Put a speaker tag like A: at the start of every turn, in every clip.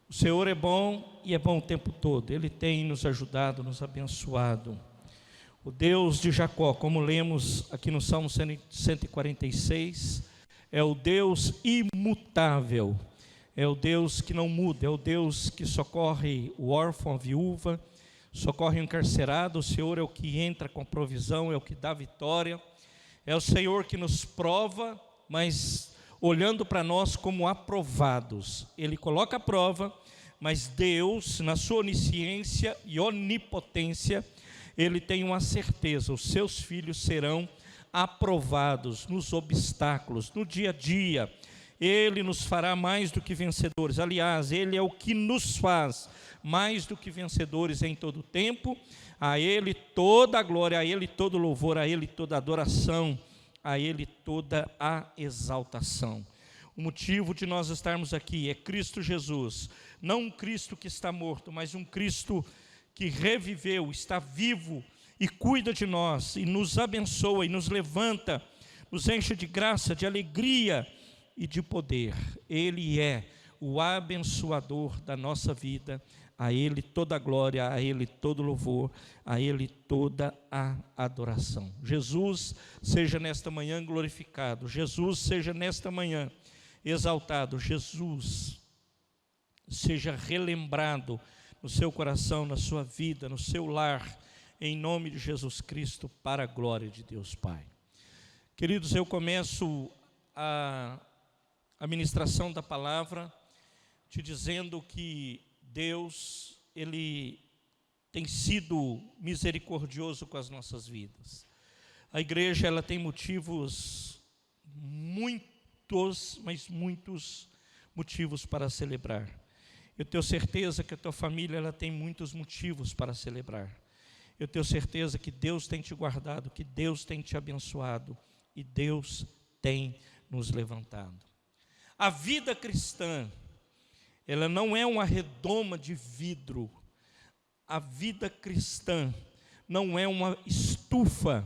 A: O Senhor é bom e é bom o tempo todo. Ele tem nos ajudado, nos abençoado. O Deus de Jacó, como lemos aqui no Salmo 146, é o Deus imutável. É o Deus que não muda, é o Deus que socorre o órfão, a viúva, socorre o encarcerado. O Senhor é o que entra com provisão, é o que dá vitória. É o Senhor que nos prova, mas olhando para nós como aprovados. Ele coloca a prova, mas Deus, na sua onisciência e onipotência, Ele tem uma certeza: os seus filhos serão aprovados nos obstáculos, no dia a dia. Ele nos fará mais do que vencedores. Aliás, Ele é o que nos faz mais do que vencedores em todo o tempo. A Ele toda a glória, a Ele todo o louvor, a Ele toda a adoração, a Ele toda a exaltação. O motivo de nós estarmos aqui é Cristo Jesus. Não um Cristo que está morto, mas um Cristo que reviveu, está vivo e cuida de nós, e nos abençoa, e nos levanta, nos enche de graça, de alegria e de poder. Ele é o abençoador da nossa vida. A Ele toda a glória, a Ele todo louvor, a Ele toda a adoração. Jesus seja nesta manhã glorificado, Jesus seja nesta manhã exaltado, Jesus seja relembrado no seu coração, na sua vida, no seu lar, em nome de Jesus Cristo, para a glória de Deus Pai. Queridos, eu começo a ministração da palavra te dizendo que Deus, Ele tem sido misericordioso com as nossas vidas. A igreja, ela tem motivos, muitos motivos para celebrar. Eu tenho certeza que a tua família, ela tem muitos motivos para celebrar. Eu tenho certeza que Deus tem te guardado, que Deus tem te abençoado e Deus tem nos levantado. A vida cristã, ela não é uma redoma de vidro. A vida cristã não é uma estufa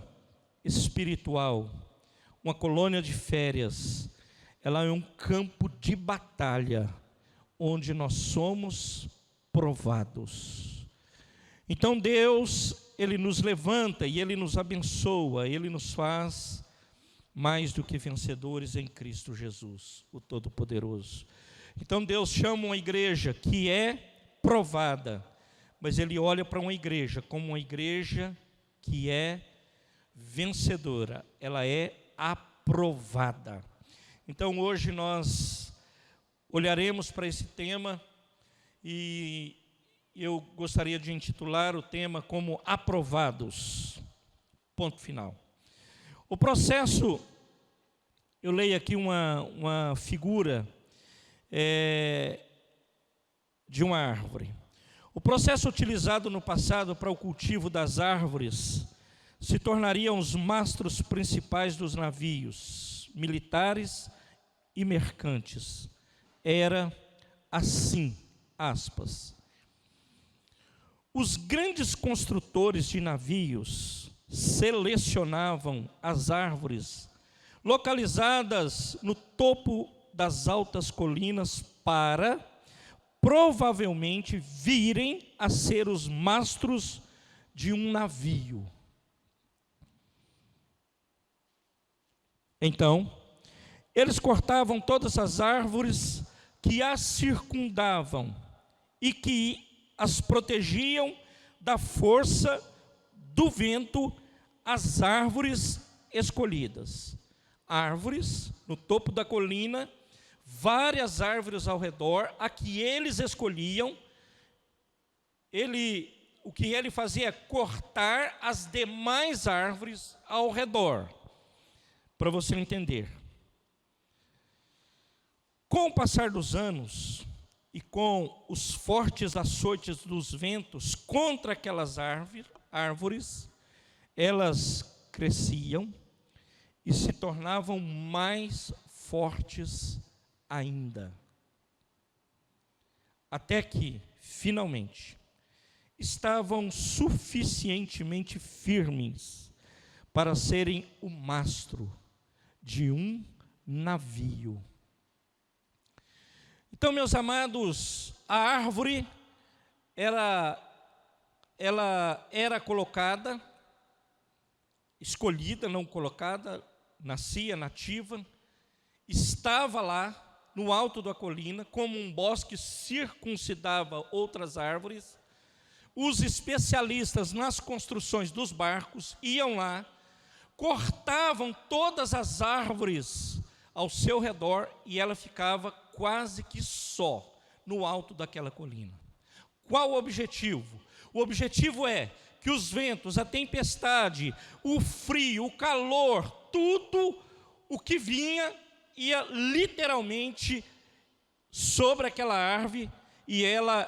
A: espiritual, uma colônia de férias. Ela é um campo de batalha, onde nós somos provados. Então Deus, Ele nos levanta e Ele nos abençoa, Ele nos faz mais do que vencedores em Cristo Jesus, o Todo-Poderoso. Então Deus chama uma igreja que é provada, mas Ele olha para uma igreja como uma igreja que é vencedora, ela é aprovada. Então hoje nós olharemos para esse tema e eu gostaria de intitular o tema como aprovados, ponto final. O processo, eu leio aqui uma figura de uma árvore. O processo utilizado no passado para o cultivo das árvores se tornariam os mastros principais dos navios militares e mercantes. Era assim, aspas. Os grandes construtores de navios selecionavam as árvores localizadas no topo das altas colinas para provavelmente virem a ser os mastros de um navio. Então, eles cortavam todas as árvores que as circundavam e que as protegiam da força do vento, as árvores escolhidas. Árvores no topo da colina, várias árvores ao redor, a que eles escolhiam. O que ele fazia é cortar as demais árvores ao redor, para você entender. Com o passar dos anos e com os fortes açoites dos ventos contra aquelas árvores, elas cresciam e se tornavam mais fortes ainda. Até que, finalmente, estavam suficientemente firmes para serem o mastro de um navio. Então, meus amados, a árvore, ela era colocada, escolhida, não colocada, nascia nativa, estava lá no alto da colina, como um bosque circuncidava outras árvores. Os especialistas nas construções dos barcos iam lá, cortavam todas as árvores ao seu redor e ela ficava quase que só no alto daquela colina. Qual o objetivo? O objetivo é que os ventos, a tempestade, o frio, o calor, tudo o que vinha ia literalmente sobre aquela árvore, e ela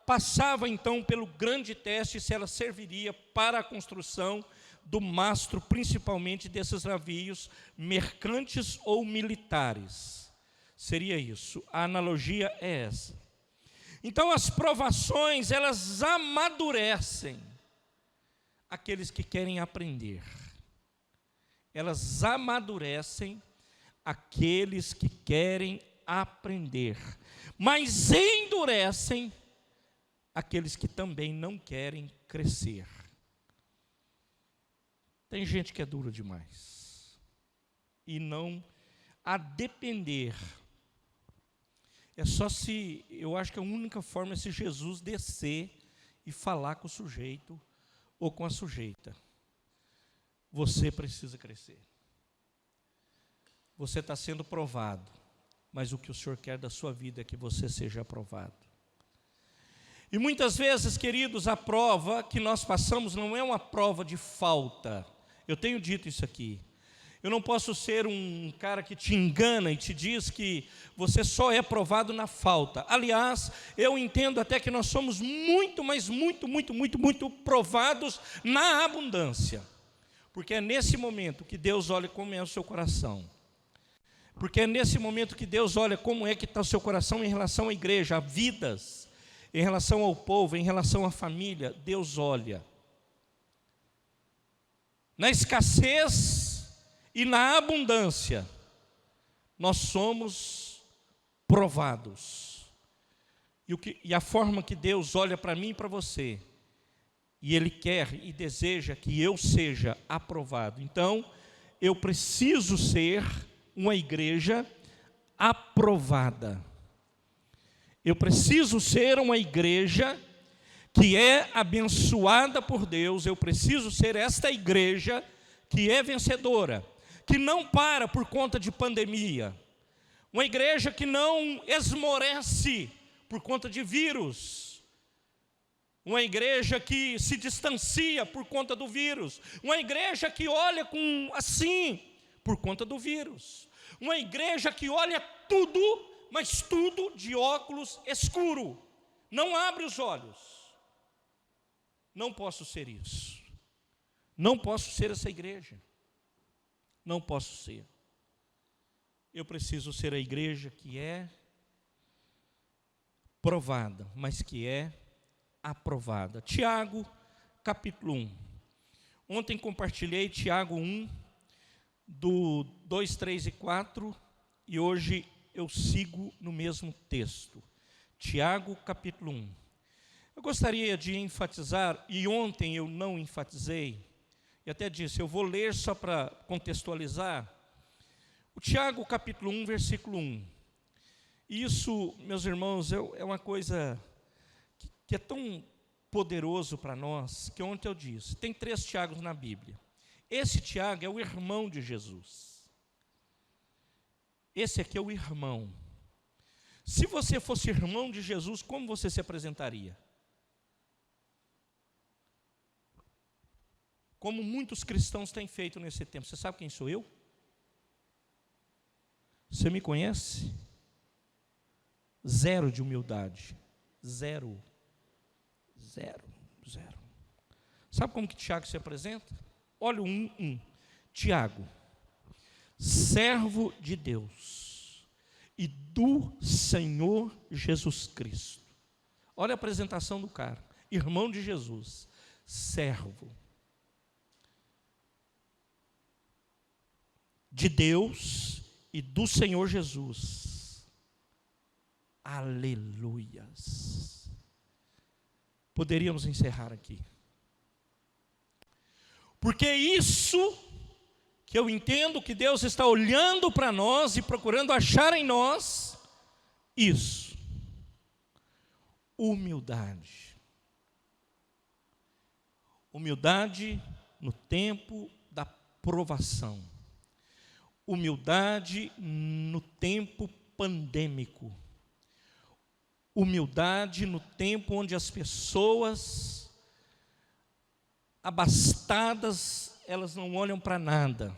A: passava então pelo grande teste se ela serviria para a construção do mastro, principalmente desses navios mercantes ou militares. Seria isso, a analogia é essa. Então as provações, elas amadurecem aqueles que querem aprender. Elas amadurecem aqueles que querem aprender, mas endurecem aqueles que também não querem crescer. Tem gente que é dura demais, e não, a depender, é só se, eu acho que a única forma é se Jesus descer e falar com o sujeito ou com a sujeita. Você precisa crescer. Você está sendo provado, mas o que o Senhor quer da sua vida é que você seja aprovado. E muitas vezes, queridos, a prova que nós passamos não é uma prova de falta. Eu tenho dito isso aqui. Eu não posso ser um cara que te engana e te diz que você só é provado na falta. Aliás, eu entendo até que nós somos muito, mas muito provados na abundância. Porque é nesse momento que Deus olha como é o seu coração. Porque é nesse momento que Deus olha como é que está o seu coração em relação à igreja, a vidas, em relação ao povo, em relação à família. Deus olha. Na escassez e na abundância, nós somos provados. E a forma que Deus olha para mim e para você, e Ele quer e deseja que eu seja aprovado. Então, eu preciso ser uma igreja aprovada. Eu preciso ser uma igreja que é abençoada por Deus. Eu preciso ser esta igreja que é vencedora, que não para por conta de pandemia, uma igreja que não esmorece por conta de vírus, uma igreja que se distancia por conta do vírus, uma igreja que olha com assim por conta do vírus, uma igreja que olha tudo, mas tudo de óculos escuro, não abre os olhos. Não posso ser isso. Não posso ser essa igreja. Não posso ser. Eu preciso ser a igreja que é provada, mas que é aprovada. Tiago, capítulo 1. Ontem compartilhei Tiago 1, do 2, 3 e 4, e hoje eu sigo no mesmo texto. Tiago, capítulo 1. Eu gostaria de enfatizar, e ontem eu não enfatizei, e até disse, eu vou ler só para contextualizar, o Tiago capítulo 1, versículo 1. Isso, meus irmãos, é uma coisa que é tão poderoso para nós, que ontem eu disse, tem 3 Tiagos na Bíblia. Esse Tiago é o irmão de Jesus. Esse aqui é o irmão. Se você fosse irmão de Jesus, como você se apresentaria? Como muitos cristãos têm feito nesse tempo. Você sabe quem sou eu? Você me conhece? Zero de humildade. Zero. Sabe como que Tiago se apresenta? Olha o 1. Tiago, servo de Deus e do Senhor Jesus Cristo. Olha a apresentação do cara. Irmão de Jesus, servo de Deus e do Senhor Jesus. aleluias. Poderíamos encerrar aqui. Porque é isso que eu entendo que Deus está olhando para nós e procurando achar em nós isso. Humildade. Humildade no tempo da provação. Humildade no tempo pandêmico. Humildade no tempo onde as pessoas abastadas, elas não olham para nada.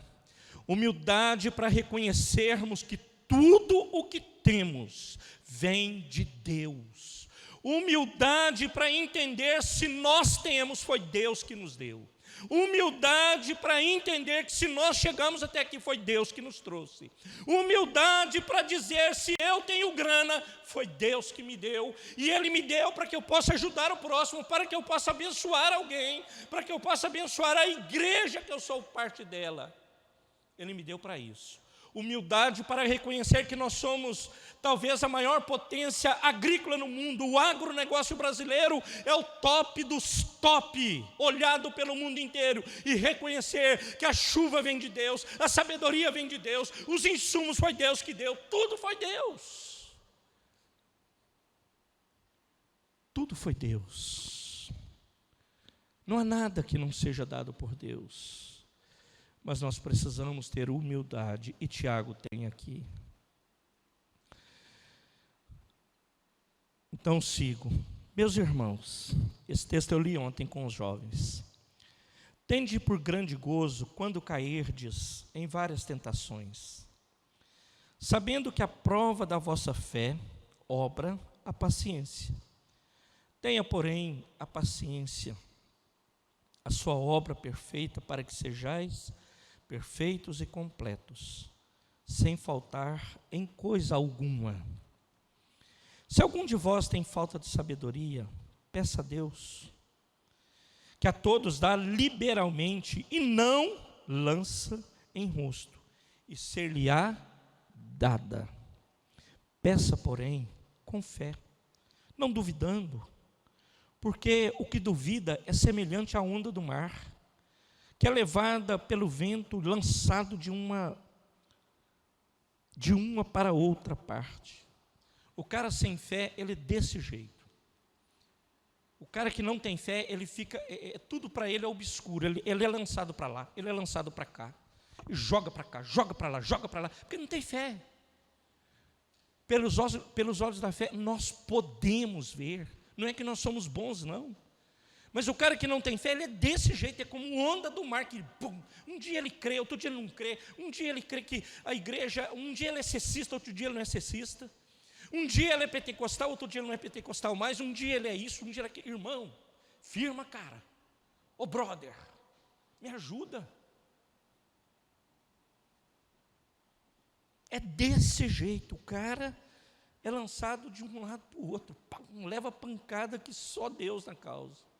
A: Humildade para reconhecermos que tudo o que temos vem de Deus. Humildade para entender se nós temos, foi Deus que nos deu. Humildade para entender que se nós chegamos até aqui foi Deus que nos trouxe. Humildade para dizer se eu tenho grana, foi Deus que me deu. E Ele me deu para que eu possa ajudar o próximo, para que eu possa abençoar alguém, para que eu possa abençoar a igreja que eu sou parte dela. Ele me deu para isso. Humildade para reconhecer que nós somos talvez a maior potência agrícola no mundo. O agronegócio brasileiro é o top dos top, olhado pelo mundo inteiro. E reconhecer que a chuva vem de Deus, a sabedoria vem de Deus, os insumos foi Deus que deu, tudo foi Deus. Tudo foi Deus. Não há nada que não seja dado por Deus. Mas nós precisamos ter humildade, e Tiago tem aqui. Então sigo. Meus irmãos, esse texto eu li ontem com os jovens. Tende por grande gozo quando cairdes em várias tentações, sabendo que a prova da vossa fé obra a paciência. Tenha, porém, a paciência, a sua obra perfeita, para que sejais perfeitos e completos, sem faltar em coisa alguma. Se algum de vós tem falta de sabedoria, peça a Deus, que a todos dá liberalmente e não lança em rosto, e ser-lhe-á dada. Peça, porém, com fé, não duvidando, porque o que duvida é semelhante à onda do mar, que é levada pelo vento, lançado de uma para outra parte. O cara sem fé, ele é desse jeito. O cara que não tem fé, ele fica, tudo para ele é obscuro, ele é lançado para lá, ele é lançado para cá, joga para cá, joga para lá, porque não tem fé. Pelos olhos da fé, nós podemos ver, não é que nós somos bons, não. Mas o cara que não tem fé, ele é desse jeito, é como onda do mar, que pum, um dia ele crê, outro dia ele não crê, um dia ele crê que a igreja, um dia ele é cessista, outro dia ele não é cessista, um dia ele é pentecostal, outro dia ele não é pentecostal mais, um dia ele é isso, um dia ele é aquilo. Irmão, firma, cara, ô brother, me ajuda. É desse jeito, o cara é lançado de um lado para o outro, leva pancada que só Deus na causa.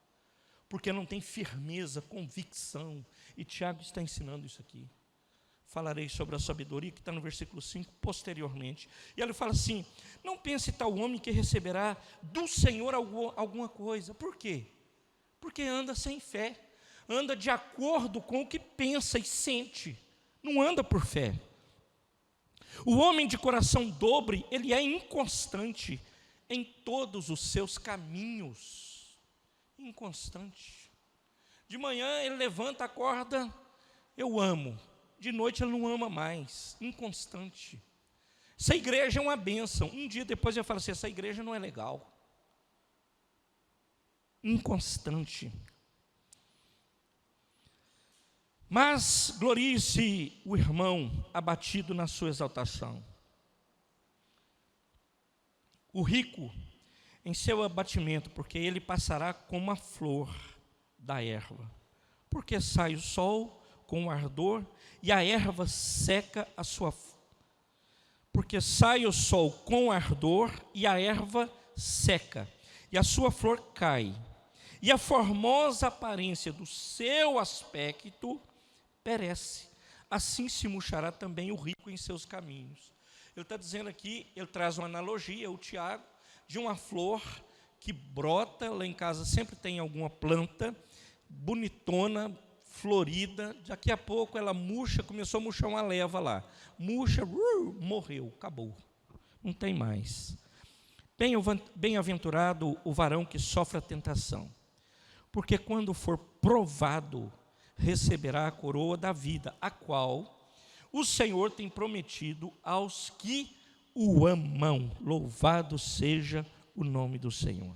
A: Porque não tem firmeza, convicção. E Tiago está ensinando isso aqui. Falarei sobre a sabedoria, que está no versículo 5, posteriormente. E ele fala assim: não pense tal homem que receberá do Senhor alguma coisa. Por quê? Porque anda sem fé. Anda de acordo com o que pensa e sente. Não anda por fé. O homem de coração dobre, ele é inconstante em todos os seus caminhos. Inconstante. De manhã ele levanta, acorda, eu amo. De noite ele não ama mais. Inconstante. Essa igreja é uma bênção. Um dia depois eu falo assim: essa igreja não é legal. Inconstante. Mas glorie-se o irmão abatido na sua exaltação. O rico em seu abatimento, porque ele passará como a flor da erva. Porque sai o sol com o ardor e a erva seca a sua. Porque sai o sol com ardor e a erva seca, e a sua flor cai, e a formosa aparência do seu aspecto perece. Assim se murchará também o rico em seus caminhos. Ele está dizendo aqui, ele traz uma analogia, o Tiago, de uma flor que brota, lá em casa sempre tem alguma planta, bonitona, florida, daqui a pouco ela murcha, começou a murchar uma leva lá, murcha, morreu, acabou, não tem mais. Bem-aventurado o varão que sofre a tentação, porque quando for provado, receberá a coroa da vida, a qual o Senhor tem prometido aos que o amam. Louvado seja o nome do Senhor.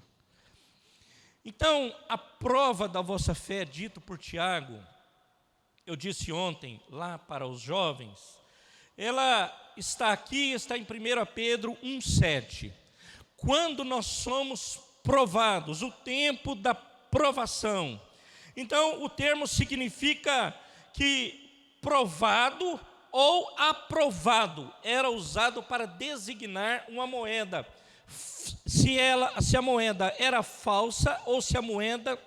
A: Então, a prova da vossa fé, dito por Tiago, eu disse ontem, lá para os jovens, ela está aqui, está em 1 Pedro 1,7. Quando nós somos provados, o tempo da provação. Então, o termo significa que provado ou aprovado era usado para designar uma moeda. Se a moeda era falsa ou se a moeda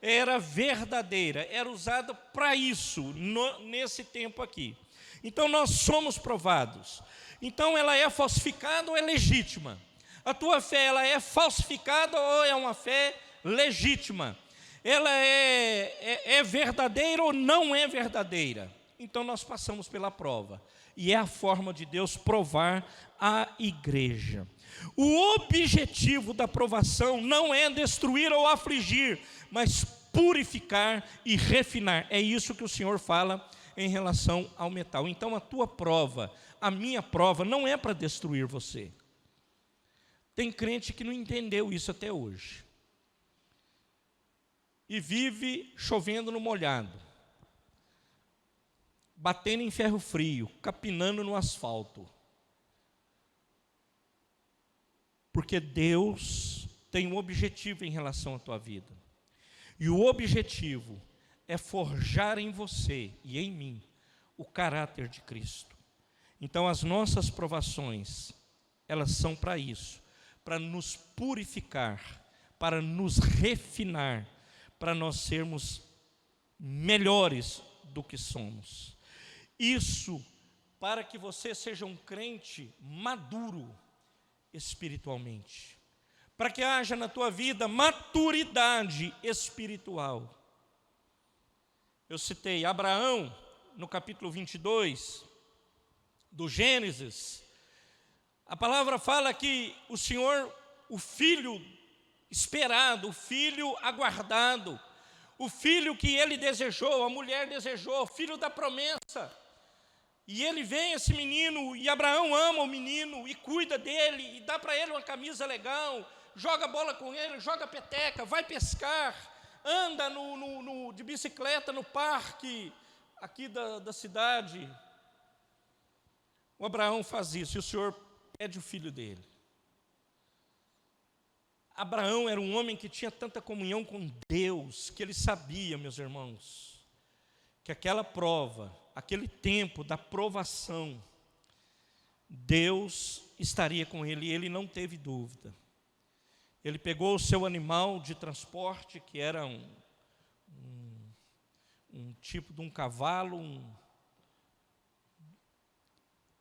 A: era verdadeira, era usada para isso, nesse tempo aqui. Então nós somos provados. Então ela é falsificada ou é legítima? A tua fé, ela é falsificada ou é uma fé legítima? Ela é verdadeira ou não é verdadeira? Então nós passamos pela prova. E é a forma de Deus provar a igreja. O objetivo da provação não é destruir ou afligir, mas purificar e refinar. É isso que o Senhor fala em relação ao metal. Então a tua prova, a minha prova, não é para destruir você. Tem crente que não entendeu isso até hoje. E vive chovendo no molhado, batendo em ferro frio, capinando no asfalto. Porque Deus tem um objetivo em relação à tua vida. E o objetivo é forjar em você e em mim o caráter de Cristo. Então as nossas provações, elas são para isso, para nos purificar, para nos refinar, para nós sermos melhores do que somos. Isso para que você seja um crente maduro espiritualmente, para que haja na tua vida maturidade espiritual. Eu citei Abraão no capítulo 22 do Gênesis. A palavra fala que o Senhor, o filho esperado, o filho aguardado, o filho que ele desejou, a mulher desejou, o filho da promessa. E ele vem, esse menino, e Abraão ama o menino, e cuida dele, e dá para ele uma camisa legal, joga bola com ele, joga peteca, vai pescar, anda de bicicleta no parque aqui da cidade. O Abraão faz isso, e o Senhor pede o filho dele. Abraão era um homem que tinha tanta comunhão com Deus, que ele sabia, meus irmãos, que aquela prova, aquele tempo da provação, Deus estaria com ele, e ele não teve dúvida. Ele pegou o seu animal de transporte, que era um tipo de um cavalo,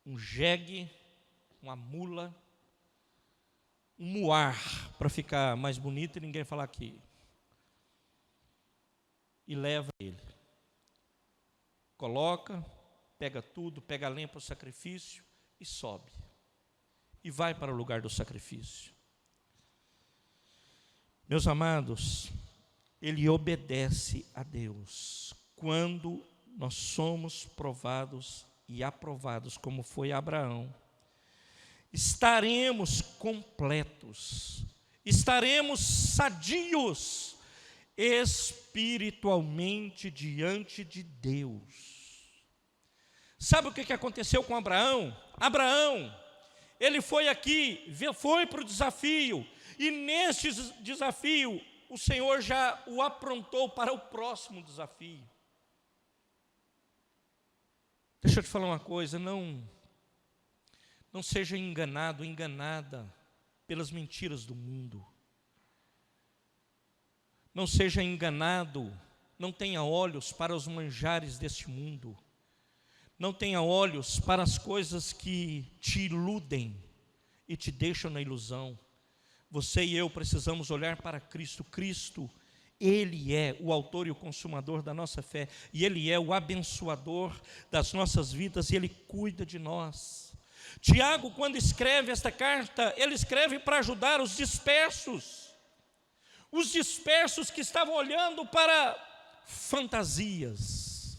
A: um jegue, uma mula, um muar, para ficar mais bonito e ninguém falar aqui. E leva ele. Coloca, pega tudo, pega a lenha para o sacrifício e sobe. E vai para o lugar do sacrifício. Meus amados, ele obedece a Deus. Quando nós somos provados e aprovados, como foi Abraão, estaremos completos, estaremos sadios espiritualmente diante de Deus. Sabe o que aconteceu com Abraão? Abraão, ele foi aqui, foi para o desafio, e neste desafio, o Senhor já o aprontou para o próximo desafio. Deixa eu te falar uma coisa, não seja enganado, enganada pelas mentiras do mundo. Não seja enganado, não tenha olhos para os manjares deste mundo. Não tenha olhos para as coisas que te iludem e te deixam na ilusão. Você e eu precisamos olhar para Cristo. Cristo, Ele é o autor e o consumador da nossa fé, e Ele é o abençoador das nossas vidas, e Ele cuida de nós. Tiago, quando escreve esta carta, ele escreve para ajudar os dispersos que estavam olhando para fantasias,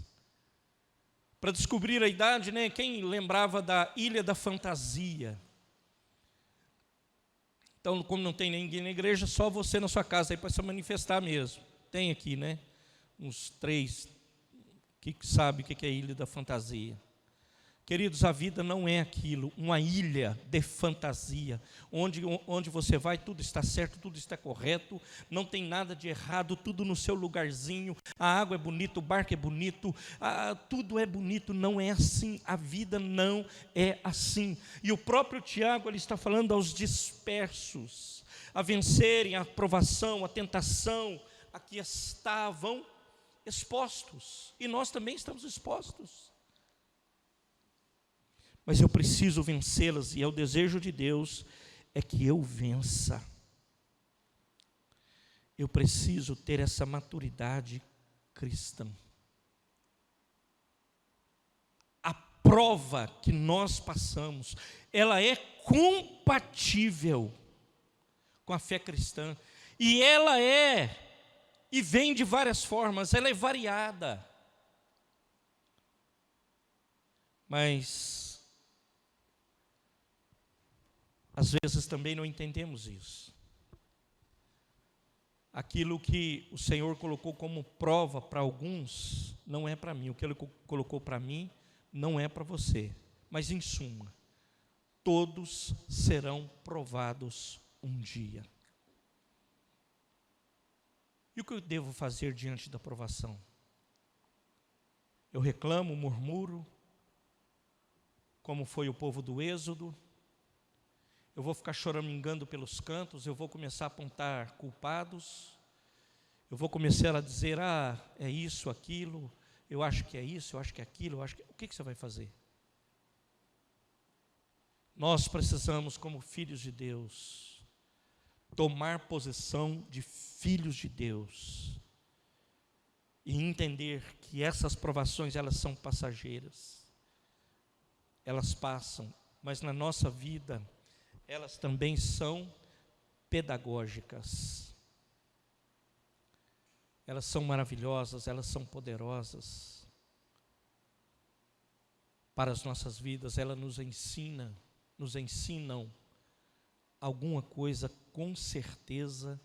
A: para descobrir a idade, né? Quem lembrava da Ilha da Fantasia? Então, como não tem ninguém na igreja, só você na sua casa aí para se manifestar mesmo. Tem aqui, né? Uns 3 que sabem o que é a Ilha da Fantasia. Queridos, a vida não é aquilo, uma ilha de fantasia, onde você vai, tudo está certo, tudo está correto, não tem nada de errado, tudo no seu lugarzinho, a água é bonita, o barco é bonito, tudo é bonito. Não é assim, a vida não é assim. E o próprio Tiago, ele está falando aos dispersos, a vencerem a provação, a tentação, a que estavam expostos, e nós também estamos expostos. Mas eu preciso vencê-las, e é o desejo de Deus, é que eu vença. Eu preciso ter essa maturidade cristã. A prova que nós passamos, ela é compatível com a fé cristã, e ela e vem de várias formas, ela é variada. Mas às vezes também não entendemos isso. Aquilo que o Senhor colocou como prova para alguns, não é para mim. O que Ele colocou para mim, não é para você. Mas em suma, todos serão provados um dia. E o que eu devo fazer diante da provação? Eu reclamo, murmuro, como foi o povo do Êxodo? Eu vou ficar choramingando pelos cantos, eu vou começar a apontar culpados, eu vou começar a dizer, é isso, aquilo, eu acho que é isso, eu acho que é aquilo, o que você vai fazer? Nós precisamos, como filhos de Deus, tomar posição de filhos de Deus e entender que essas provações, elas são passageiras, elas passam, mas na nossa vida, elas também são pedagógicas. Elas são maravilhosas, elas são poderosas para as nossas vidas. Elas nos ensinam alguma coisa com certeza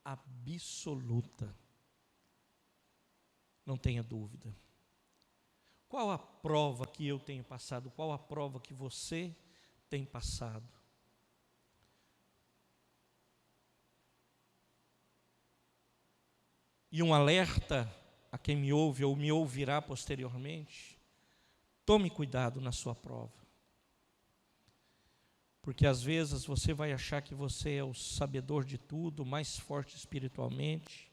A: absoluta. Não tenha dúvida. Qual a prova que eu tenho passado? Qual a prova que você tem passado? E um alerta a quem me ouve ou me ouvirá posteriormente: tome cuidado na sua prova. Porque às vezes você vai achar que você é o sabedor de tudo, mais forte espiritualmente.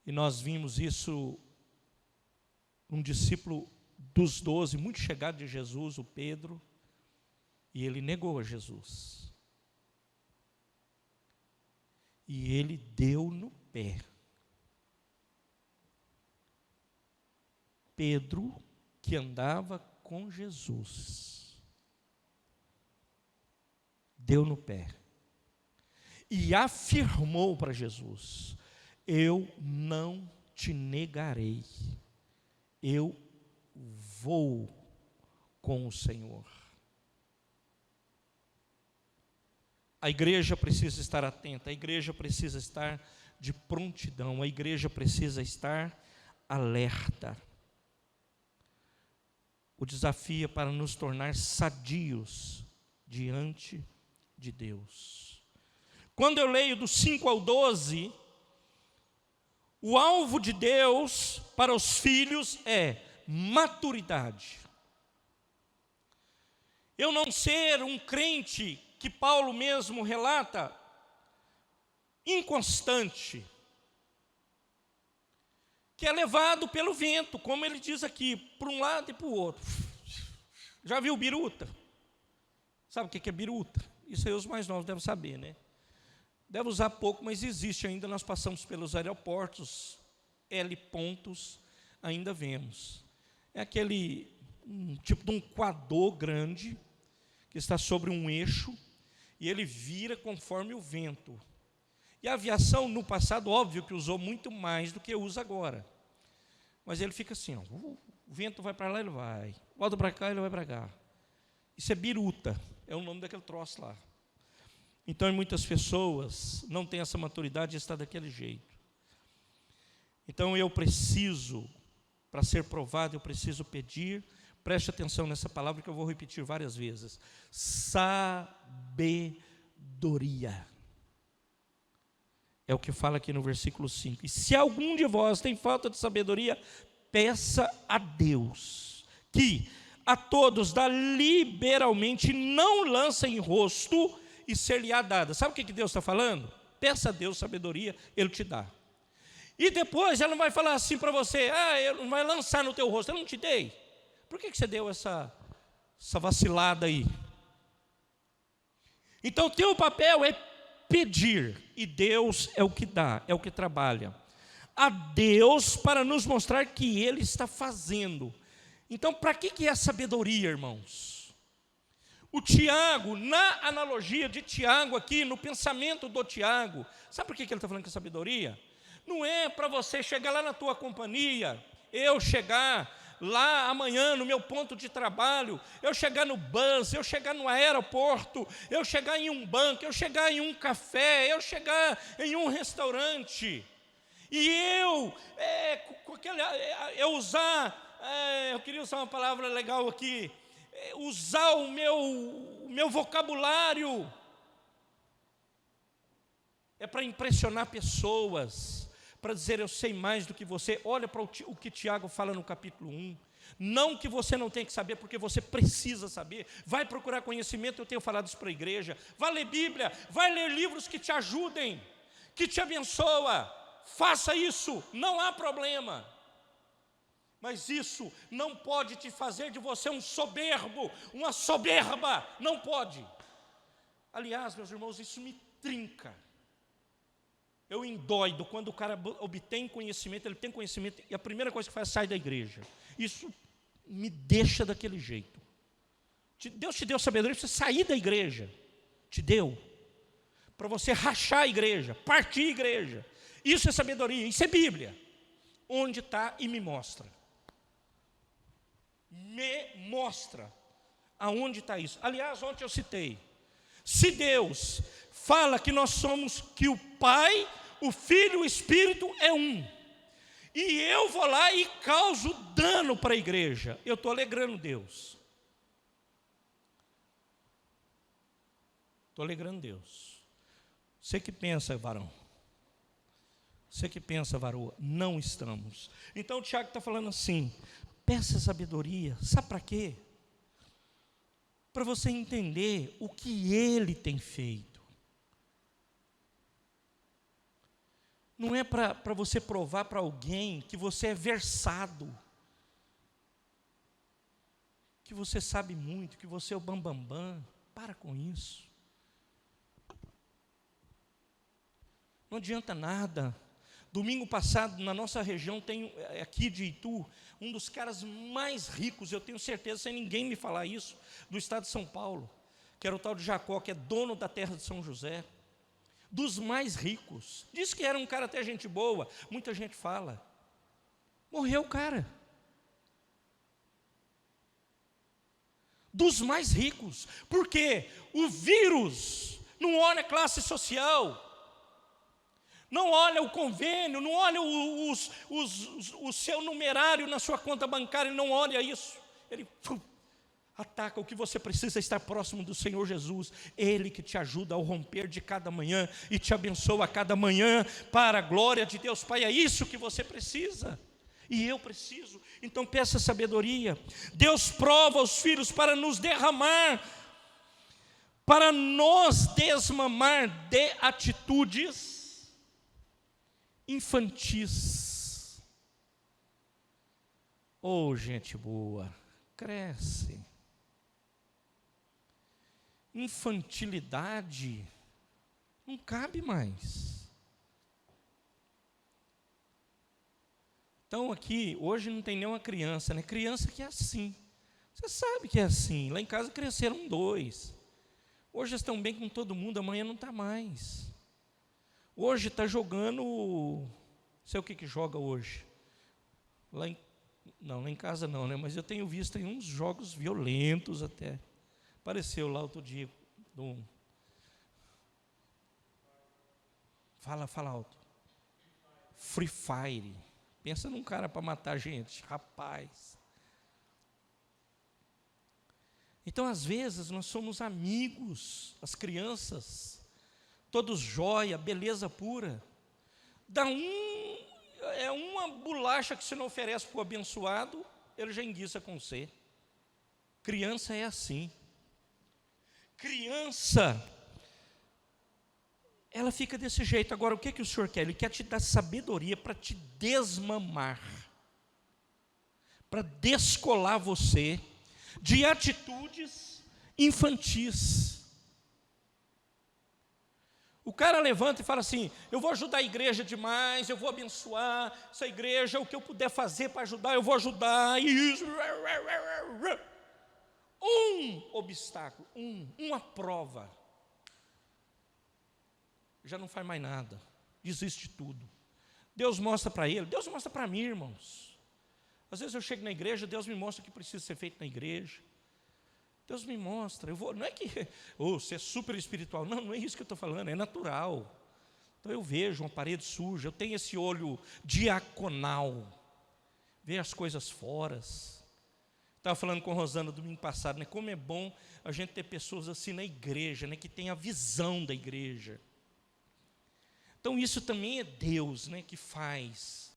A: E nós vimos isso num discípulo dos 12, muito chegado de Jesus, o Pedro, e ele negou a Jesus. E ele deu no pé. Pedro, que andava com Jesus, deu no pé e afirmou para Jesus: eu não te negarei, eu vou com o Senhor. A igreja precisa estar atenta, a igreja precisa estar de prontidão, a igreja precisa estar alerta. O desafio é para nos tornar sadios diante de Deus. Quando eu leio do 5 ao 12, o alvo de Deus para os filhos é maturidade. Eu não ser um crente, que Paulo mesmo relata, inconstante, que é levado pelo vento, como ele diz aqui, para um lado e para o outro. Já viu biruta? Sabe o que é biruta? Isso aí os mais novos devem saber, né? Deve usar pouco, mas existe ainda. Nós passamos pelos aeroportos, L pontos, ainda vemos. É aquele tipo de um coador grande, que está sobre um eixo, e ele vira conforme o vento. E a aviação, no passado, óbvio que usou muito mais do que usa agora. Mas ele fica assim, ó, o vento vai para lá, ele vai. Volta para cá, ele vai para cá. Isso é biruta, é o nome daquele troço lá. Então, muitas pessoas não têm essa maturidade e está daquele jeito. Então, eu preciso, para ser provado, eu preciso pedir, preste atenção nessa palavra que eu vou repetir várias vezes. Sabedoria. É o que fala aqui no versículo 5. E se algum de vós tem falta de sabedoria, peça a Deus, que a todos dá liberalmente, não lança em rosto, e ser-lhe-á dada. Sabe o que Deus está falando? Peça a Deus sabedoria, Ele te dá. E depois, Ele não vai falar assim para você, Ele não vai lançar no teu rosto, eu não te dei. Por que você deu essa vacilada aí? Então, o teu papel é pedir, e Deus é o que dá, é o que trabalha. A Deus para nos mostrar que Ele está fazendo. Então, para que é a sabedoria, irmãos? O Tiago, na analogia de Tiago aqui, no pensamento do Tiago, sabe por que ele está falando que é sabedoria? Não é para você chegar lá na tua companhia, eu chegar lá amanhã no meu ponto de trabalho, eu chegar no bus, eu chegar no aeroporto, eu chegar em um banco, eu chegar em um café, eu chegar em um restaurante, e eu queria usar uma palavra legal aqui, usar o meu vocabulário, é para impressionar pessoas, para dizer eu sei mais do que você. Olha para o que Tiago fala no capítulo 1, não que você não tem que saber, porque você precisa saber, vai procurar conhecimento, eu tenho falado isso para a igreja, vai ler Bíblia, vai ler livros que te ajudem, que te abençoa, faça isso, não há problema. Mas isso não pode te fazer de você um soberbo, uma soberba, não pode. Aliás, meus irmãos, isso me trinca. Eu endoido quando o cara obtém conhecimento, ele tem conhecimento, e a primeira coisa que faz é sair da igreja. Isso me deixa daquele jeito. Deus te deu sabedoria para você sair da igreja. Te deu. Para você rachar a igreja, partir a igreja. Isso é sabedoria, isso é Bíblia. Onde está e me mostra. Me mostra aonde está isso. Aliás, ontem eu citei, se Deus fala que nós somos, que o Pai, o Filho e o Espírito é um, e eu vou lá e causo dano para a igreja, eu estou alegrando Deus. Estou alegrando Deus. Você que pensa, varão, você que pensa, varoa, não estamos. Então o Tiago está falando assim, peça sabedoria, sabe para quê? Para você entender o que Ele tem feito. Não é para você provar para alguém que você é versado, que você sabe muito, que você é o bambambam. Para com isso. Não adianta nada. Domingo passado, na nossa região, tem aqui de Itu, um dos caras mais ricos, eu tenho certeza, sem ninguém me falar isso, do estado de São Paulo, que era o tal de Jacó, que é dono da terra de São José, dos mais ricos. Diz que era um cara até gente boa, muita gente fala. Morreu o cara. Dos mais ricos. Por quê? O vírus não olha a classe social, não olha o convênio, não olha o seu numerário na sua conta bancária, ele não olha isso. Ele ataca. O que você precisa é estar próximo do Senhor Jesus. Ele que te ajuda ao romper de cada manhã e te abençoa a cada manhã para a glória de Deus Pai. É isso que você precisa. E eu preciso. Então peça sabedoria. Deus prova os filhos para nos derramar, para nos desmamar de atitudes infantis. Ô, gente boa, cresce. Infantilidade não cabe mais. Então aqui, hoje não tem nenhuma criança, né? Criança que é assim. Você sabe que é assim. Lá em casa cresceram 2. Hoje estão bem com todo mundo, amanhã não está mais. Hoje está jogando, sei o que joga hoje. Lá em casa não, né? Mas eu tenho visto aí uns jogos violentos até. Apareceu lá outro dia. Fala alto. Free Fire. Pensa num cara para matar gente, rapaz. Então, às vezes, nós somos amigos, as crianças, todos jóia, beleza pura. É uma bolacha que você não oferece para o abençoado, ele já enguiça com você. Criança é assim. Criança, ela fica desse jeito. Agora, o que o Senhor quer? Ele quer te dar sabedoria para te desmamar, para descolar você de atitudes infantis. O cara levanta e fala assim: eu vou ajudar a igreja demais, eu vou abençoar essa igreja, o que eu puder fazer para ajudar, eu vou ajudar. Isso. Um obstáculo, uma prova, já não faz mais nada, desiste de tudo. Deus mostra para ele, Deus mostra para mim, irmãos. Às vezes eu chego na igreja, Deus me mostra o que precisa ser feito na igreja. Deus me mostra, não é que você é super espiritual, não é isso que eu estou falando, é natural. Então eu vejo uma parede suja, eu tenho esse olho diaconal, ver as coisas fora. Estava falando com a Rosana domingo passado, né? Como é bom a gente ter pessoas assim na igreja, né? Que tem a visão da igreja. Então isso também é Deus, né? Que faz.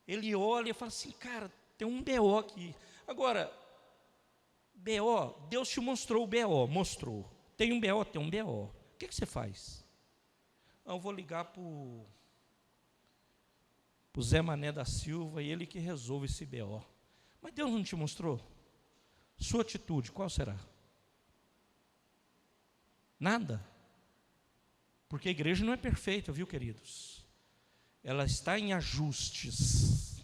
A: Ele olha e fala assim: cara, tem um BO aqui. Agora, BO, Deus te mostrou o BO, mostrou. Tem um BO, tem um BO. O que você faz? Eu vou ligar para o Zé Mané da Silva e ele que resolve esse BO. Mas Deus não te mostrou? Sua atitude, qual será? Nada. Porque a igreja não é perfeita, viu, queridos? Ela está em ajustes.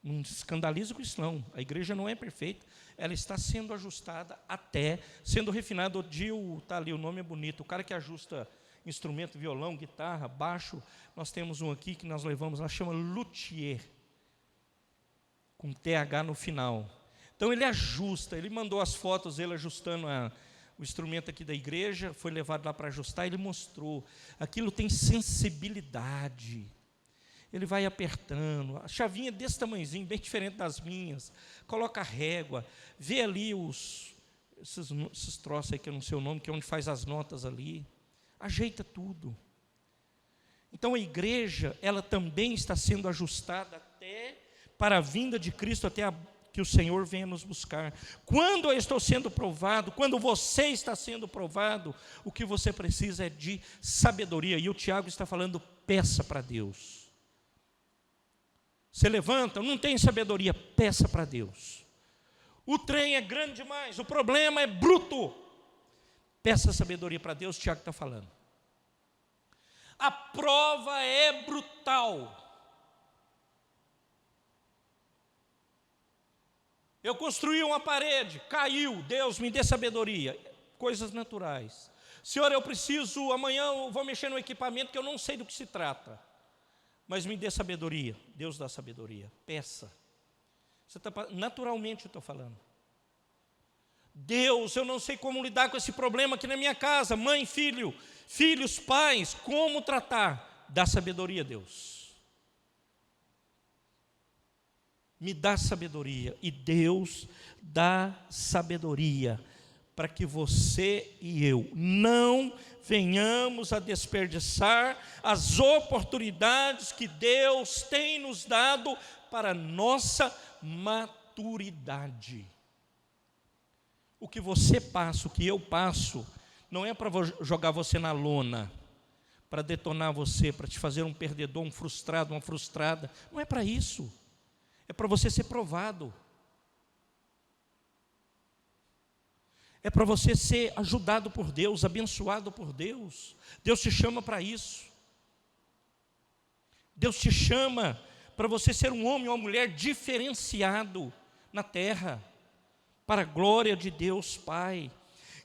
A: Não se escandaliza com isso, não. A igreja não é perfeita. Ela está sendo ajustada até, sendo refinada. O Dio, está ali, o nome é bonito. O cara que ajusta instrumento, violão, guitarra, baixo. Nós temos um aqui que nós levamos, ela chama luthier, com TH no final. Então ele ajusta, ele mandou as fotos, ele ajustando o instrumento aqui da igreja, foi levado lá para ajustar, ele mostrou, aquilo tem sensibilidade, ele vai apertando, a chavinha desse tamanhozinho, bem diferente das minhas, coloca a régua, vê ali esses troços aí que eu não sei o nome, que é onde faz as notas ali, ajeita tudo. Então a igreja, ela também está sendo ajustada até para a vinda de Cristo, até que o Senhor venha nos buscar. Quando eu estou sendo provado, quando você está sendo provado, o que você precisa é de sabedoria. E o Tiago está falando: peça para Deus. Você levanta, não tem sabedoria, peça para Deus. O trem é grande demais, o problema é bruto. Peça sabedoria para Deus, o Tiago está falando. A prova é brutal. Eu construí uma parede, caiu, Deus me dê sabedoria. Coisas naturais. Senhor, eu preciso, amanhã eu vou mexer no equipamento que eu não sei do que se trata. Mas me dê sabedoria. Deus dá sabedoria. Peça. Naturalmente eu estou falando. Deus, eu não sei como lidar com esse problema aqui na minha casa. Mãe, filho, filhos, pais, como tratar? Dá sabedoria, Deus. Me dá sabedoria, e Deus dá sabedoria para que você e eu não venhamos a desperdiçar as oportunidades que Deus tem nos dado para nossa maturidade. O que você passa, o que eu passo, não é para jogar você na lona, para detonar você, para te fazer um perdedor, um frustrado, uma frustrada, não é para isso. É para você ser provado. É para você ser ajudado por Deus, abençoado por Deus. Deus te chama para isso. Deus te chama para você ser um homem ou uma mulher diferenciado na terra, para a glória de Deus Pai.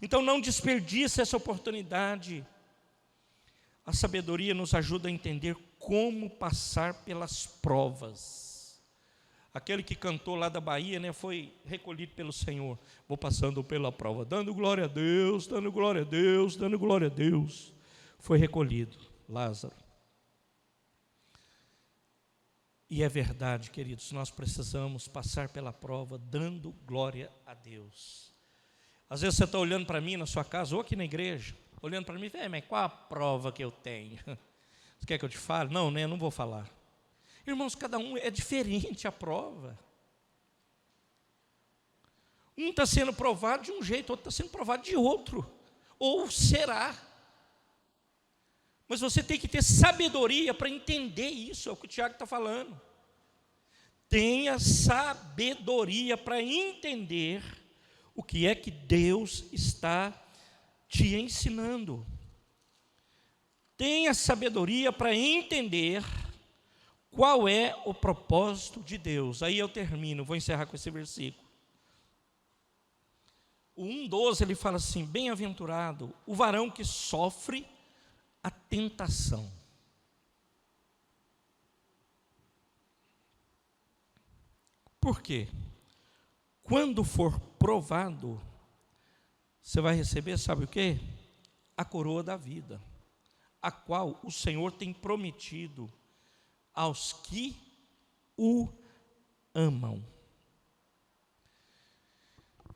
A: Então não desperdice essa oportunidade. A sabedoria nos ajuda a entender como passar pelas provas. Aquele que cantou lá da Bahia, né, foi recolhido pelo Senhor. Vou passando pela prova, dando glória a Deus, dando glória a Deus, dando glória a Deus. Foi recolhido, Lázaro. E é verdade, queridos, nós precisamos passar pela prova dando glória a Deus. Às vezes você está olhando para mim na sua casa, ou aqui na igreja, olhando para mim, mas qual a prova que eu tenho? Você quer que eu te fale? Não, né? Eu não vou falar. Irmãos, cada um é diferente a prova. Um está sendo provado de um jeito, outro está sendo provado de outro. Ou será. Mas você tem que ter sabedoria para entender isso, é o que o Tiago está falando. Tenha sabedoria para entender o que é que Deus está te ensinando. Tenha sabedoria para entender qual é o propósito de Deus. Aí eu termino, vou encerrar com esse versículo. O 1,12 ele fala assim: bem-aventurado o varão que sofre a tentação. Por quê? Quando for provado, você vai receber, sabe o quê? A coroa da vida, a qual o Senhor tem prometido aos que o amam.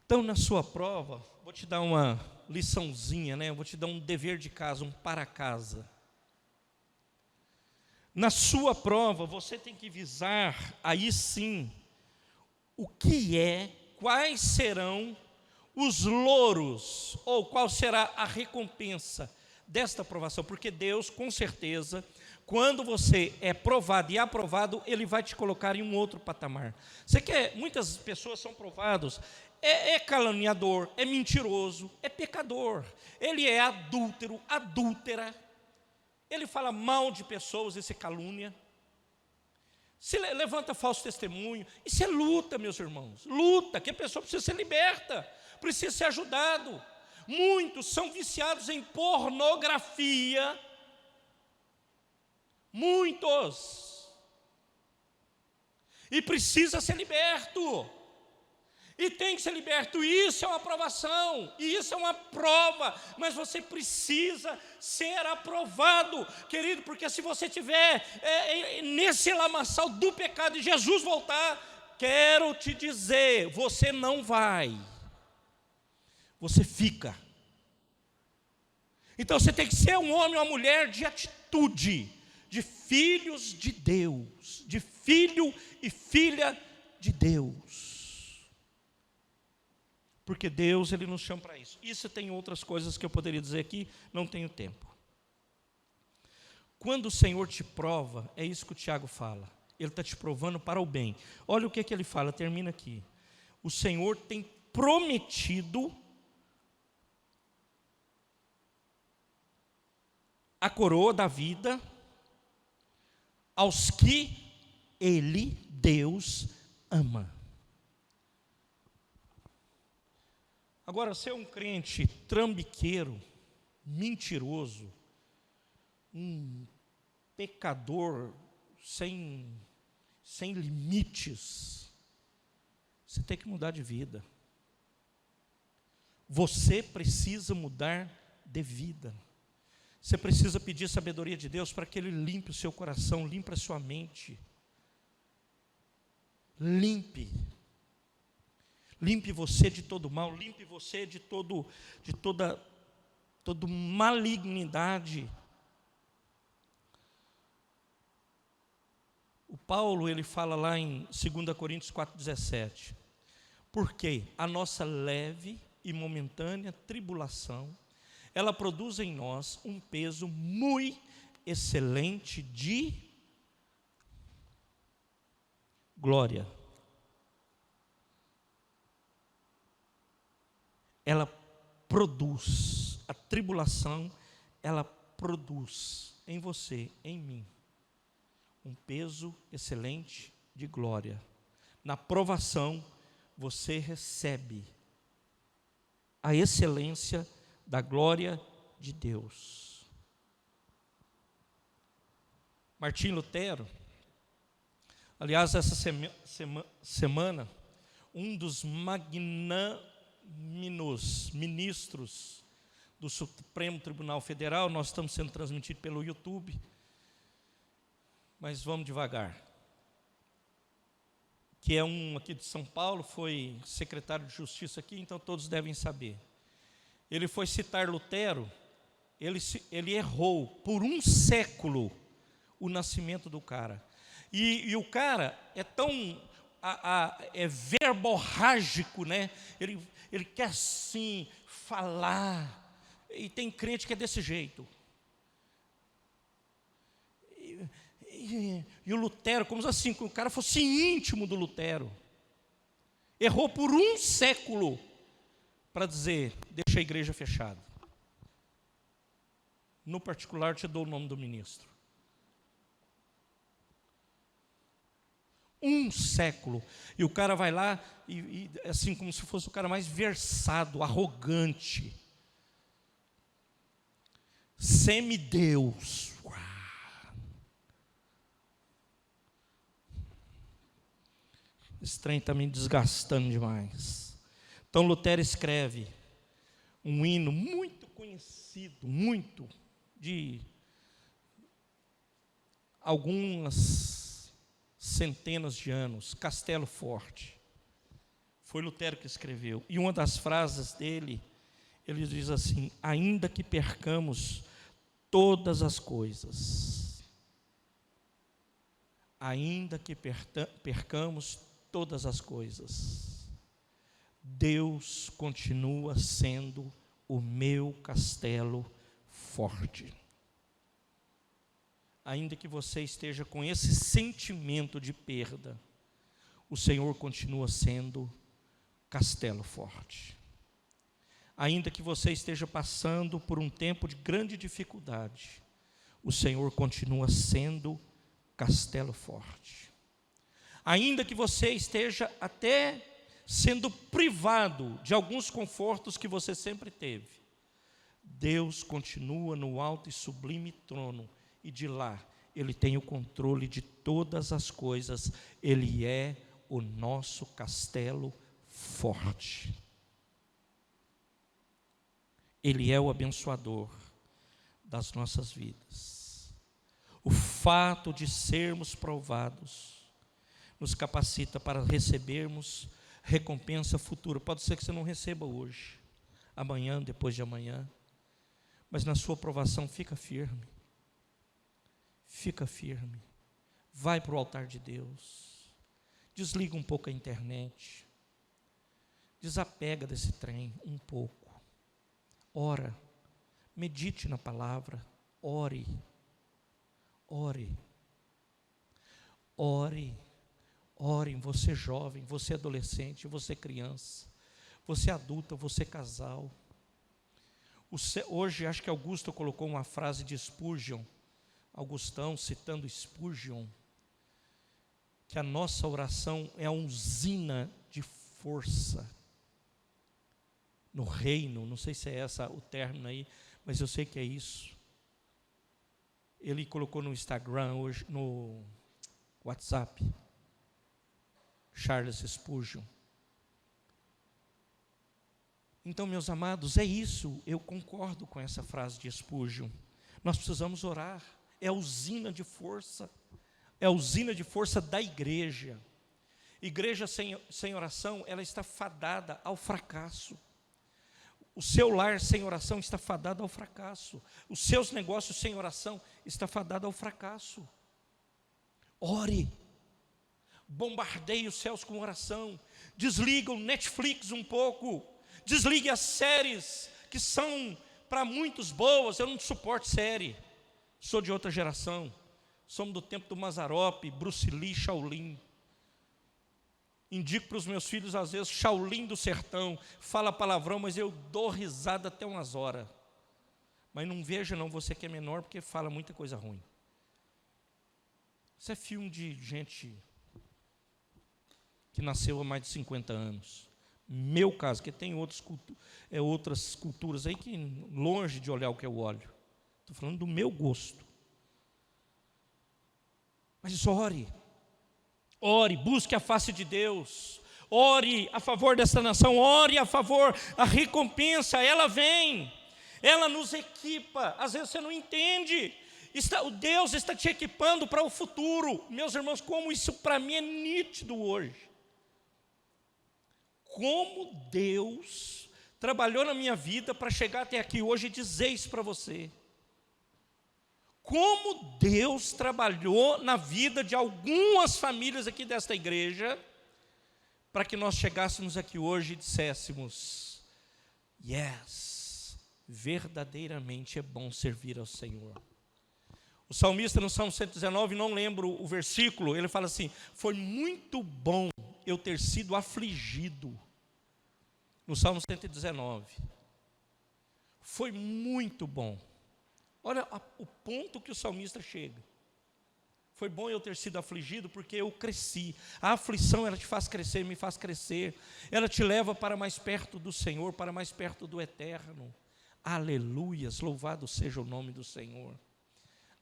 A: Então, na sua prova, vou te dar uma liçãozinha, né? Vou te dar um dever de casa, um para casa. Na sua prova, você tem que visar, aí sim, o que quais serão os louros, ou qual será a recompensa desta aprovação, porque Deus, com certeza, quando você é provado e aprovado, Ele vai te colocar em um outro patamar. Você quer, muitas pessoas são provados, é caluniador, é mentiroso, é pecador, ele é adúltero, adúltera, ele fala mal de pessoas, isso é calúnia, se levanta falso testemunho, isso é luta, meus irmãos, luta, que a pessoa precisa ser liberta, precisa ser ajudado. Muitos são viciados em pornografia, muitos, e precisa ser liberto, e tem que ser liberto. Isso é uma aprovação, e isso é uma prova, mas você precisa ser aprovado, querido, porque se você estiver nesse lamaçal do pecado e Jesus voltar, quero te dizer, você não vai, você fica. Então você tem que ser um homem ou uma mulher de atitude, de filhos de Deus, de filho e filha de Deus. Porque Deus, Ele nos chama para isso. Isso tem outras coisas que eu poderia dizer aqui, não tenho tempo. Quando o Senhor te prova, é isso que o Tiago fala, Ele está te provando para o bem. Olha o que Ele fala, termina aqui. O Senhor tem prometido a coroa da vida aos que Ele, Deus, ama. Agora, ser um crente trambiqueiro, mentiroso, um pecador sem limites, você tem que mudar de vida. Você precisa mudar de vida. Você precisa pedir sabedoria de Deus para que Ele limpe o seu coração, limpe a sua mente. Limpe você de todo mal, limpe você de toda malignidade. O Paulo, ele fala lá em 2 Coríntios 4,17, porque a nossa leve e momentânea tribulação, ela produz em nós um peso muito excelente de glória. Ela produz, a tribulação, ela produz em você, em mim, um peso excelente de glória. Na provação, você recebe a excelência da glória de Deus. Martim Lutero, aliás, essa semana, um dos magnânicos ministros do Supremo Tribunal Federal, nós estamos sendo transmitidos pelo YouTube, mas vamos devagar, que é um aqui de São Paulo, foi secretário de Justiça aqui, então todos devem saber. Ele foi citar Lutero, ele errou por um século o nascimento do cara, e o cara é tão é verborrágico, né? Ele quer assim falar, e tem crente que é desse jeito. E o Lutero, como assim, que o cara fosse íntimo do Lutero, errou por um século para dizer: deixa a igreja fechada. No particular, te dou o nome do ministro. Um século. E o cara vai lá, e assim, como se fosse o cara mais versado, arrogante, semideus. Esse trem está me desgastando demais. Então Lutero escreve um hino muito conhecido, muito, de algumas centenas de anos, Castelo Forte. Foi Lutero que escreveu. E uma das frases dele, ele diz assim: ainda que percamos todas as coisas, ainda que percamos todas as coisas, Deus continua sendo o meu castelo forte. Ainda que você esteja com esse sentimento de perda, o Senhor continua sendo castelo forte. Ainda que você esteja passando por um tempo de grande dificuldade, o Senhor continua sendo castelo forte. Ainda que você esteja até sendo privado de alguns confortos que você sempre teve, Deus continua no alto e sublime trono, e de lá Ele tem o controle de todas as coisas. Ele é o nosso castelo forte. Ele é o abençoador das nossas vidas. O fato de sermos provados nos capacita para recebermos recompensa futura. Pode ser que você não receba hoje, amanhã, depois de amanhã, mas na sua provação fica firme. Fica firme. Vai para o altar de Deus. Desliga um pouco a internet. Desapega desse trem um pouco. Ora, medite na palavra, ore, você jovem, você adolescente, você criança, você adulta, você casal. Hoje acho que Augusto colocou uma frase de Spurgeon, Augustão citando Spurgeon, que a nossa oração é a usina de força no reino. Não sei se é esse o término aí, mas eu sei que é isso. Ele colocou no Instagram hoje, no WhatsApp, Charles Spurgeon. Então, meus amados, é isso. Eu concordo com essa frase de Spurgeon. Nós precisamos orar. É a usina de força. É a usina de força da igreja. Igreja sem oração, ela está fadada ao fracasso. O seu lar sem oração está fadado ao fracasso. Os seus negócios sem oração está fadado ao fracasso. Ore. Bombardeie os céus com oração. Desliga o Netflix um pouco. Desligue as séries que são para muitos boas. Eu não suporto série. Sou de outra geração. Somos do tempo do Mazzaropi, Bruce Lee, Shaolin. Indico para os meus filhos, às vezes, Shaolin do Sertão, fala palavrão, mas eu dou risada até umas horas. Mas não veja não, você que é menor, porque fala muita coisa ruim. Isso é filme de gente que nasceu há mais de 50 anos. Meu caso, que tem outras culturas aí que longe de olhar o que eu olho. Estou falando do meu gosto. Mas ore, busque a face de Deus, ore a favor dessa nação, ore a favor, a recompensa, ela vem, ela nos equipa. Às vezes você não entende, o Deus está te equipando para o futuro. Meus irmãos, como isso para mim é nítido hoje. Como Deus trabalhou na minha vida para chegar até aqui hoje e dizer isso para você. Como Deus trabalhou na vida de algumas famílias aqui desta igreja, para que nós chegássemos aqui hoje e disséssemos: yes, verdadeiramente é bom servir ao Senhor. O salmista no Salmo 119, não lembro o versículo, ele fala assim: foi muito bom eu ter sido afligido. No Salmo 119, foi muito bom. Olha o ponto que o salmista chega. Foi bom eu ter sido afligido porque eu cresci. A aflição, ela te faz crescer, me faz crescer. Ela te leva para mais perto do Senhor, para mais perto do eterno. Aleluias, louvado seja o nome do Senhor.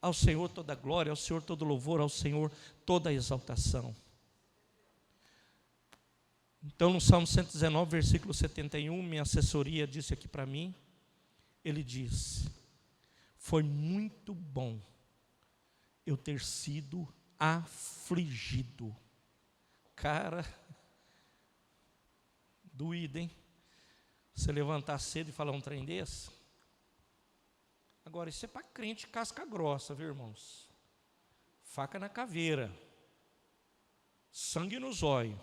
A: Ao Senhor toda glória, ao Senhor todo louvor, ao Senhor toda exaltação. Então no Salmo 119, versículo 71, minha assessoria disse aqui para mim, ele diz: foi muito bom eu ter sido afligido. Cara, doído, hein? Você levantar cedo e falar um trem desse? Agora, isso é para crente casca grossa, viu, irmãos? Faca na caveira, sangue no zóio.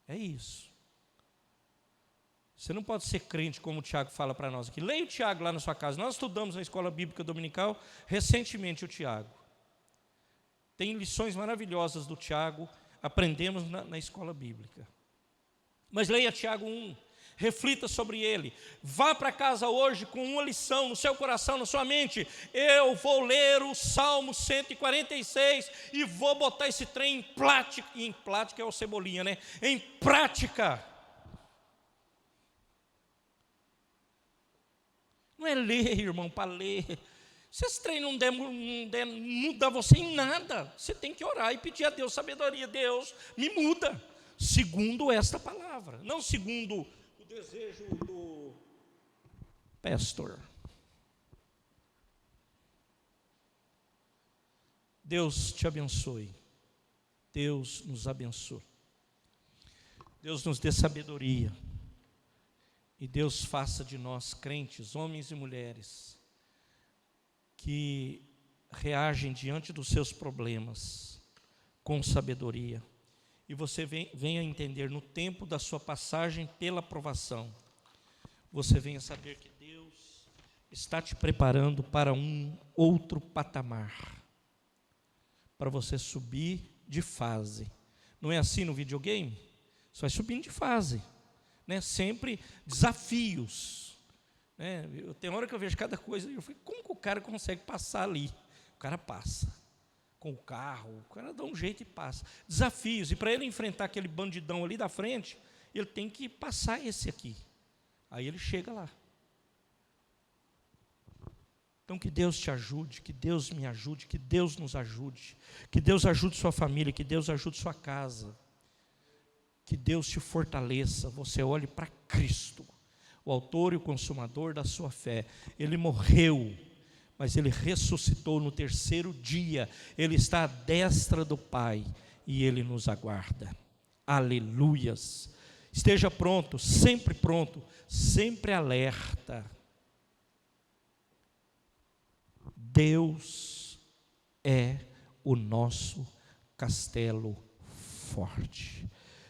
A: É isso. Você não pode ser crente como o Tiago fala para nós aqui. Leia o Tiago lá na sua casa. Nós estudamos na escola bíblica dominical recentemente o Tiago. Tem lições maravilhosas do Tiago, aprendemos na escola bíblica. Mas leia Tiago 1, reflita sobre ele. Vá para casa hoje com uma lição no seu coração, na sua mente. Eu vou ler o Salmo 146 e vou botar esse trem em prática é o Cebolinha, né? Em prática. Não é ler, irmão, para ler. Se esse trem não mudar você em nada, você tem que orar e pedir a Deus sabedoria. Deus, me muda, segundo esta palavra, não segundo o desejo do pastor. Deus te abençoe. Deus nos abençoe. Deus nos dê sabedoria. E Deus faça de nós crentes, homens e mulheres, que reagem diante dos seus problemas com sabedoria. E você venha entender no tempo da sua passagem pela provação, você venha saber que Deus está te preparando para um outro patamar, para você subir de fase. Não é assim no videogame? Você vai subindo de fase. Sempre desafios. Tem hora que eu vejo cada coisa e eu fico, como que o cara consegue passar ali? O cara passa com o carro, o cara dá um jeito e passa. Desafios, e para ele enfrentar aquele bandidão ali da frente, ele tem que passar esse aqui. Aí ele chega lá. Então que Deus te ajude, que Deus me ajude, que Deus nos ajude, que Deus ajude sua família, que Deus ajude sua casa. Que Deus te fortaleça, você olhe para Cristo, o autor e o consumador da sua fé. Ele morreu, mas Ele ressuscitou no terceiro dia. Ele está à destra do Pai e Ele nos aguarda. Aleluias. Esteja pronto, sempre alerta. Deus é o nosso castelo forte.